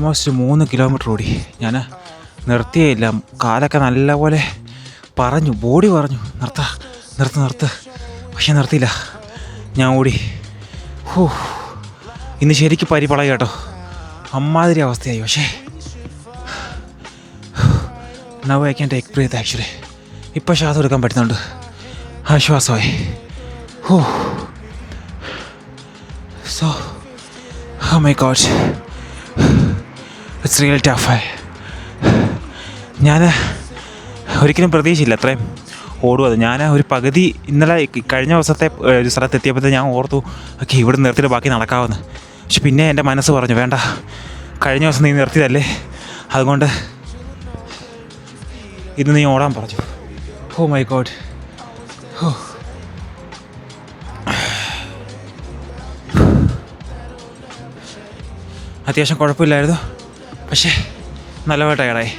Almost 3 kilometre ഓടി. ഞാൻ നിർത്തിയില്ല. കാലൊക്കെ നല്ലപോലെ പറഞ്ഞു, ബോഡി പറഞ്ഞു നിർത്ത്. പക്ഷെ നിർത്തിയില്ല, ഞാൻ ഓടി. ഇന്ന് ശരിക്കും പരിപളയ കേട്ടോ, അമ്മാതിരി അവസ്ഥയായി. പക്ഷേ now I can take breath actually. ഇപ്പോൾ ശ്വാസം എടുക്കാൻ പറ്റുന്നുണ്ട്, ആശ്വാസമായി. So oh my God, it's real tough. ഞാൻ ഒരിക്കലും പ്രതീക്ഷയില്ല അത്രയും ഓടുന്നത്. ഞാൻ ഒരു പകുതി ഇന്നലെ കഴിഞ്ഞ ദിവസത്തെ ഒരു സ്ഥലത്ത് എത്തിയപ്പോഴത്തെ ഞാൻ ഓർത്തു ഓക്കെ ഇവിടെ നിർത്തിയിട്ട് ബാക്കി നടക്കാമെന്ന്. പക്ഷെ പിന്നെ എൻ്റെ മനസ്സ് പറഞ്ഞു വേണ്ട, കഴിഞ്ഞ ദിവസം നീ നിർത്തിയതല്ലേ, അതുകൊണ്ട് ഇന്ന് നീ ഓടാൻ പറഞ്ഞു. Oh my god. അത്യാവശ്യം കുഴപ്പമില്ലായിരുന്നു, പക്ഷേ നല്ലപോലെ ടയർഡായി.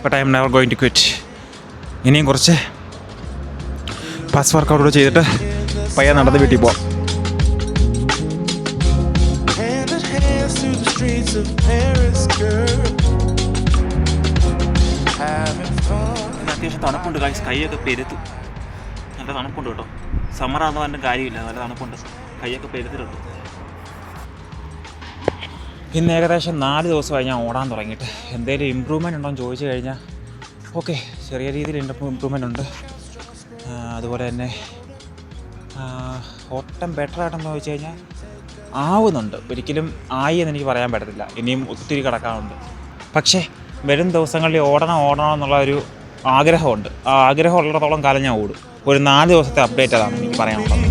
But I am never going to quit. ഇനിയും കുറച്ച് ഫാസ്റ്റ് വർക്കൗട്ട് ചെയ്തിട്ട് പയ്യെ നടന്ന് വീട്ടിൽ പോവാം. അത്യാവശ്യം തണുപ്പുണ്ട്, കൈയൊക്കെ പെരുത്തു. നല്ല തണുപ്പുണ്ട് കേട്ടോ. സമ്മറാണെന്ന് പറഞ്ഞിട്ട് കാര്യമില്ല, നല്ല തണുപ്പുണ്ട്, കൈയൊക്കെ പെരുത്തിട്ടുണ്ട്. ഇന്ന് ഏകദേശം 4 ദിവസമായി ഞാൻ ഓടാൻ തുടങ്ങിയിട്ട്. എന്തെങ്കിലും ഇമ്പ്രൂവ്മെൻ്റ് ഉണ്ടോ എന്ന് ചോദിച്ചു കഴിഞ്ഞാൽ ഓക്കെ, ചെറിയ രീതിയിൽ ഇമ്പ്രൂവ്മെൻ്റ് ഉണ്ട്. അതുപോലെ തന്നെ ഓട്ടം ബെറ്റർ ആയിട്ടെന്ന് ചോദിച്ചു കഴിഞ്ഞാൽ ആവുന്നുണ്ട്. ഒരിക്കലും ആയി എന്ന് എനിക്ക് പറയാൻ പറ്റത്തില്ല, ഇനിയും ഒത്തിരി കിടക്കാനുണ്ട്. പക്ഷേ വരും ദിവസങ്ങളിൽ ഓടണം എന്നുള്ള ഒരു ആഗ്രഹമുണ്ട്. ആ ആഗ്രഹം ഉള്ളിടത്തോളം കാലം ഞാൻ ഓടും. ഒരു 4 ദിവസത്തെ അപ്ഡേറ്റ് അതാണ് എനിക്ക് പറയാനുള്ളത്.